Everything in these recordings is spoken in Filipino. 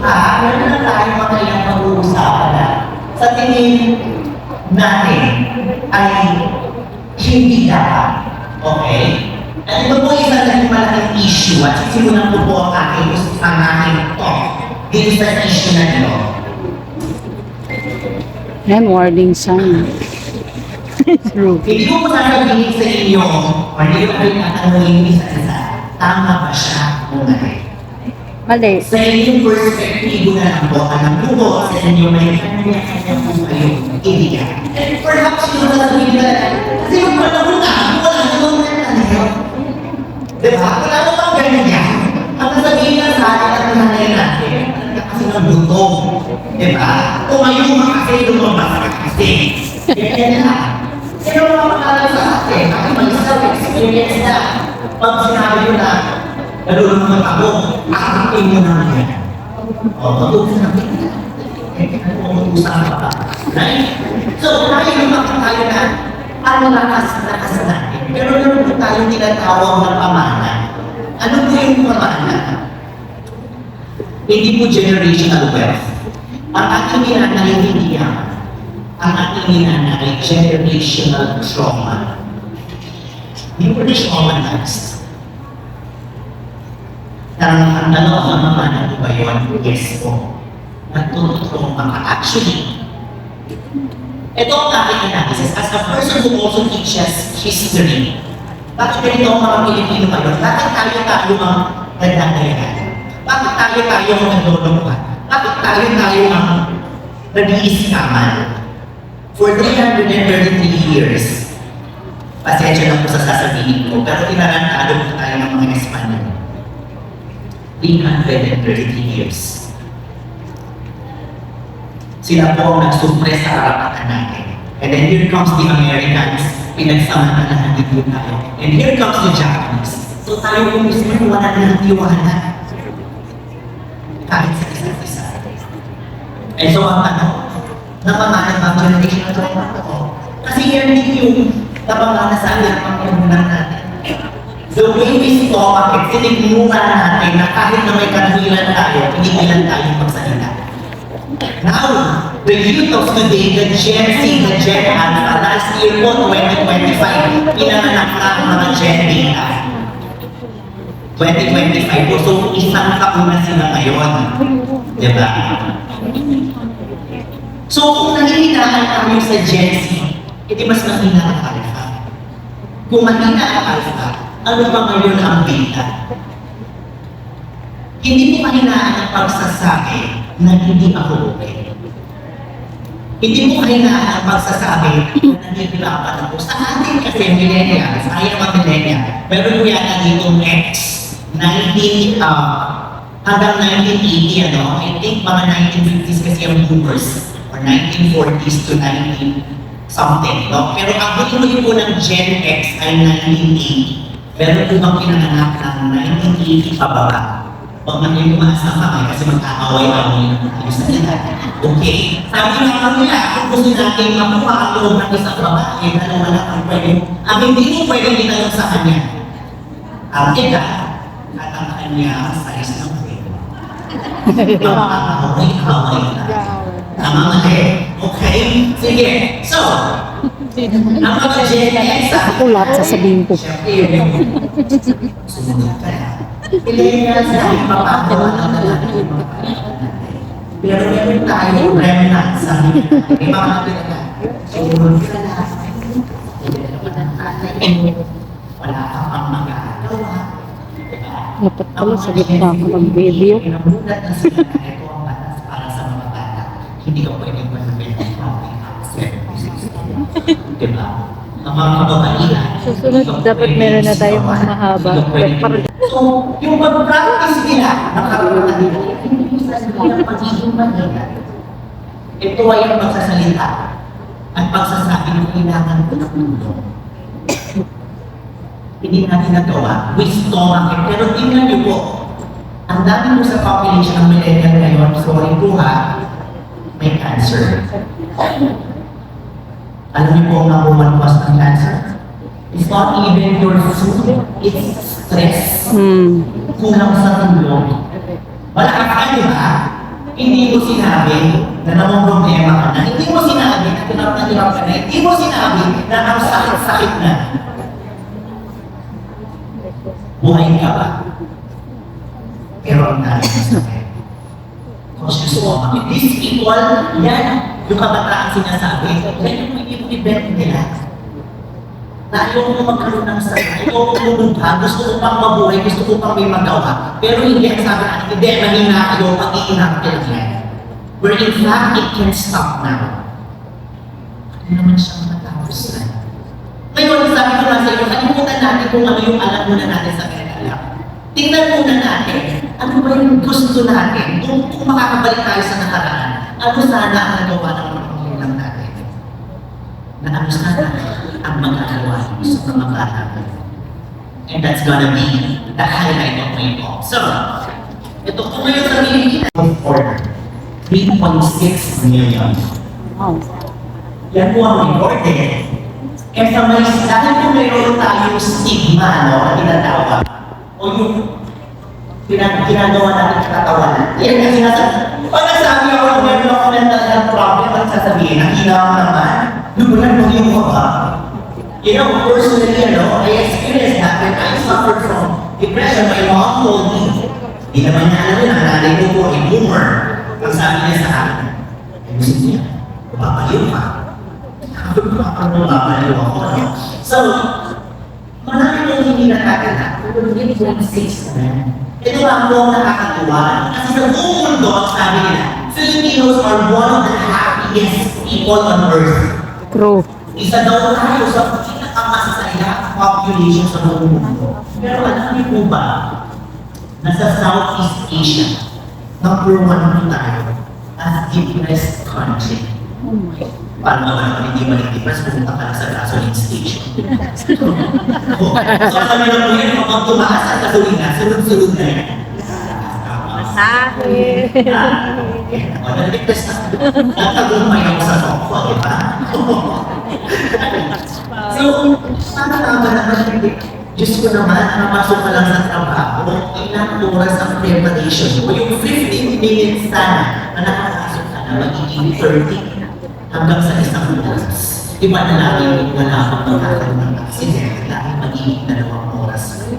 Meron na tayo mga ilang pag-uusapan na sa tingin natin ay hindi dapat. Okay? At ito po isa na malaking issue at sisimulan ko po ang aking talk dito sa issue na ito. Yan, warning sign. True. Hindi ko po sasabihin sa inyo o hindi ko kayo tatanungin isa-isa, tama ba siya o mali? Mali. Sa inyong perspektibo na lang po, alam ko po sa inyo may kanya-kanya po kayong ideya. And perhaps yung sasabihin na, kasi yung panahon na, wala namang nangyari. Diba? Wala namang ganyan. Ang sasabihin na sa atin at nanay natin, kasi ng butong. Diba? Tumayo mga kasi lumabas ka kasi. Ganyan na. Pero mga makalang sa atin, ako may self-experience na. Pag sinabi ko na, nalulungan ako, akakin mo na yan. O, matutunan natin. Mag-usapan pa. Right? So, tayo naman tayo na, ano lakas natin. Pero meron po tayong tinatawag na pamana. Ano po yung pamana? Hindi po generational wealth. Ang ating ginanahindihan, ang ating ginanahin, generational trauma. Hindi po na traumatized. Ang tanong ang mamana po ba yun? Yes po. Nagtutulong ka. Actually, ito ang aking analysis. As a person who also teaches history, bakit ganito ang mga Pilipino ngayon? Bakit tayo ang nagdadayan? Bakit tayo ang naglulungkat? Bakit tayo ang nag-iiskaman? For 333 years, pasensya na po sa sasabihin ko, pero tinarantado po tayo ng mga Espanyol. 333 years. Sila po ang nagsupres sa karapatan natin. And then here comes the Americans, pinagsamantalahan dito tayo. And here comes the Japanese. So tayo po mismo wala na ng tiwala. Kahit sa isa't isa. And so ang napamana ba generation na ito? Kasi yan din yung napamana sa atin ang pagkakunan natin. The way we talk, sinigmura natin na kahit na may kanhilan tayo, pinigilan tayong magsalita. Now, the youth of today, the Gen Z, the Gen Alpha, last year po, 2025, pinanganak na ang mga Gen Beta. 2025 po, so isang taon na sila ngayon. Diba? So, kung naninilaan tayo sa Gen Z, edi mas mahina ang Alpha. Kung mahina ang Alpha, ano ba ngayon ang Beta? Hindi mo mahinaan ang pagsasabi na hindi ako okay. Hindi mo mahinaan ang pagsasabi na nahihirapan ako. Sa atin kasi millennials, ayaw mga millennial, meron ko yata ditong X, 19, hanggang 1980, ano? I think mga 1950s kasi ang boomers, or 1940s to 19 something, no? Pero ang huli po ng Gen X ay 1980. Meron po bang pinanganak ng 1980 pababa? Huwag man yung tumaas ng kamay kasi magkakaway-away ng tayo sa nila. Okay? Sabi nga kanila, kung gusto natin makuha ang loob ng isang babae na wala kang pwede, ang hindi mo pwede itanong sa kanya. Ang edad at ang kanya size ng pwede. Away-away na. Tama mali. Okay? Sige. So, ang mga Gen X, Ako lahat sasabihin ko. sumunod ka na. Millennials na ipapagawa ng lalaki. Pero meron tayo remnant sa may mga pinaka. Sumunod ka na. Wala ka pang magagawa. Dapat pala sa gitna ako mag-video. Pinamulat na sila na ito ang batas para sa mga bata. Hindi ka pwedeng manapin ang public access. Diba? Ang mga kababaihan. Susunod, dapat meron na tayong mahaba. So, yung pag-practice nila, nakakaroon nila, hindi sa silang pagiging mahina. Ito ay ang pagsasalita at pagsasabi ng kailangan ko ng mundo. Hindi natin nagawa, we stomach it. Pero tingnan niyo po, ang dami mo sa population ng millennial ngayon, sorry po ha, may cancer. Alam niyo po ang number one cause ng cancer? It's not even your food, it's stress. Kulang sa tulog. Wala ka pa, di ba? Hindi mo sinabi na namang problema ka na. Hindi mo sinabi na hirap ka na. Hindi mo sinabi na ang sakit-sakit na. Buhay ka ba? Pero ang dami na sakit. Conscious mo, these people, yan, yung kabataan sinasabi, yan yung i-prevent nila. Na ayaw mo magkaroon ng sakit, ayaw mo lumubha, gusto ko pang mabuhay, gusto ko pang may magawa. Pero hindi ang sabi natin, hindi, mahina kayo, pag-iinapil yan. Where in fact, it can stop now. Ano naman siyang matapos na? Ngayon, sabi ko na sa iyo, kalimutan natin kung ano yung alam muna natin sa mental health. Tingnan muna natin, ano ba yung gusto natin? Kung makakabalik tayo sa nakaraan, ano sana ang nagawa ng mga pangulang natin? Na ano sana ang magagawa sa mga bata. And that's gonna be the highlight of my talk. So, ito po ngayon sa Pilipinas, order 3.6 million. Wow. Yan po ang record eh. Kaya sa may, dahil po mayroon tayong stigma, no, na tinatawag, o yung ginagawa natin katatawanan. Yan kasi pag nagsabi ako ng meron ako mental health problem, at sasabihin, nakina ako naman, lubulan mo yung mga. You know, personally, I experienced that when I suffered from depression. My mom told me, hindi naman niya alam yun, ang nanay ko po ay boomer. Ang sabi niya sa akin, gusto niya, babaliw ka. Babaliw ako. So, marami nang hindi nakakala. Pero 3.6 na. Ito ang po nakakatuwa. Kasi sa buong mundo, sabi nila, Filipinos are one of the happiest people on earth. True. Isa daw tayo sa pinakamasasaya population sa buong mundo. Pero alam niyo po ba, nasa Southeast Asia, number 1 po tayo as depressed country. Oh my. Paano naman hindi depressed, pumunta ka na sa gasoline station. So kami na po yun, kapag tumakas ang gasolina, sunod-sunod na yan. Masahe. Na-depress na. Natagumpay ako sa toko, di ba? So, paano naman naman, Diyos ko naman, napasok ka lang sa trabaho, ilang oras ang preparation mo. Yung 15 minutes sana na nakapasok ka na, magiging 30 hanggang sa isang oras. Iba na lagi wala akong magkakaroon ng accident, lagi magiging 2 oras.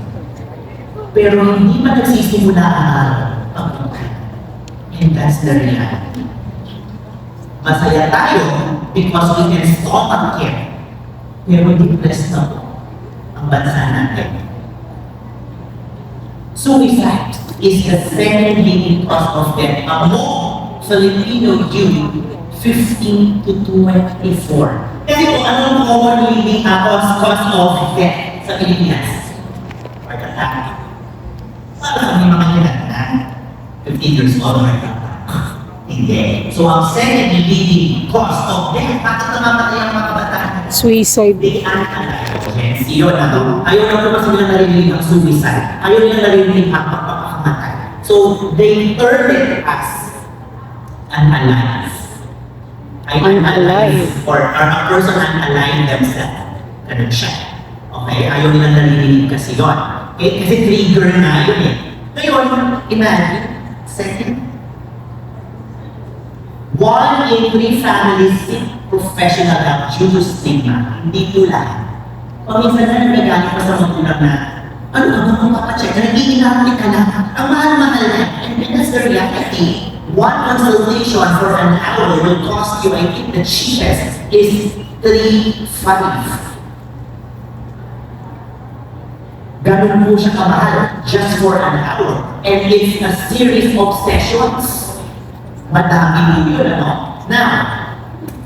Pero hindi pa nagsisimula ang araw, pagpapay. And that's the reality. Masaya tayo because we can stop care. Pero depressed na po ang bansa natin. Suicide is the second leading cause of death among Filipino youth 15 to 24. Kasi kung anong common leading cause of death sa Pilipinas? Pagkatapos. Para sa mga kinanta, 15 years old, hindi. So ang second leading cause of death, bakit namamatay ang mga kabataan? Suicide. They anti-violence. Yun ano. Ayaw na po kasi nila narinig ang suicide. Ayaw nila narinig ang pagpapakamatay. So they turn it as an alliance. Ay Unalive. or a person unalive themselves. Ganun siya. Okay? Ayaw nila narinig kasi yun. Kasi trigger na yun eh. Ngayon, imagine, second, 1 in 3 families seek professional help due to stigma. Hindi po lahat. Paminsan na nagagalit pa sa magulang na, ano ka ba kung papacheck? Nag-iinapit ka lang. Ang mahal-mahal na. And that's the reality. 1 consultation for an hour will cost you, I think the cheapest is 3.5. Ganun po siya kamahal just for an hour. And it's a series of sessions. Madami po yun, ano? Now,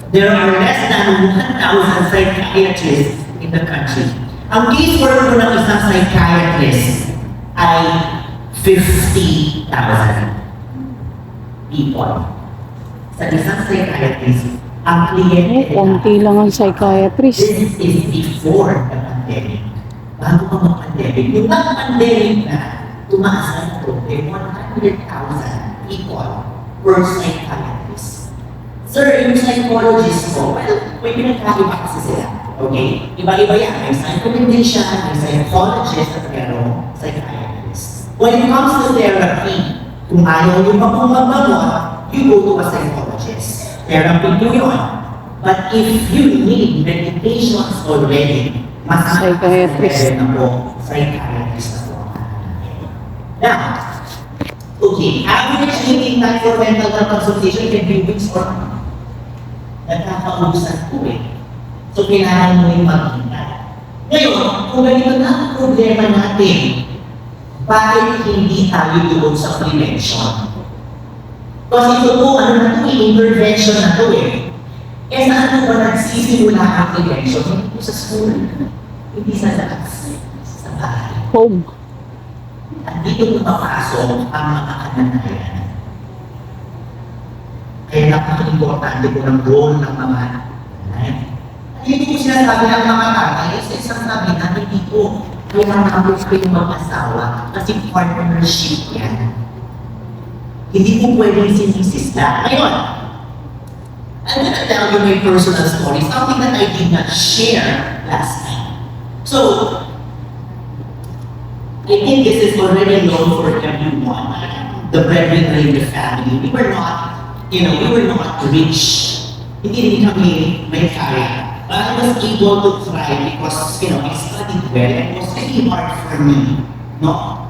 there are less than 1,000 psychiatrists in the country. Ang casework po ng isang psychiatrist ay 50,000 people. Sa isang psychiatrist, ang kliyente Konti lang ang psychiatrist. this is before the pandemic. Bago pa mag-pandemic. Yung mag-pandemic na, tumaas na ito, 100,000 people per psychiatrist. Sir, yung psychologist ko, well, may pinagkaiba kasi sila. Okay? Iba-iba yan. May psychometrician, may psychologist, at meron psychiatrist. When it comes to therapy, kung ayaw nyo pa kung magmamot, you go to a psychologist. Therapy po yun. But if you need medications already, mas Psychiatrist. na po, psychiatrist na po. Now, okay, average waiting time for mental health consultation can be weeks or nagkakausap po eh. So, kailangan mo yung maghintay. Ngayon, kung ganito na ang problema natin, bakit hindi tayo doon sa prevention? Kasi ito po, ano na ito, intervention na ito eh. Eh saan po ba nagsisimula ang prevention? Hindi po sa school, hindi sa labas, sa bahay. Home. At dito pumapasok ang mga kananayan. Kaya napaka-importante po ng role ng mga nanay. At hindi ko sinasabi ng mga tatay, sa isang sabi na hindi po kailangan po yung mag-asawa kasi partnership yan. Hindi po pwedeng sinisista. Ngayon, I'm gonna tell you my personal story, something that I did not share last time. So, I think this is already known for everyone. The breadwinner in the family. We were not rich. Hindi kami may kaya. But I was able to thrive because, I studied well. It was really hard for me, no?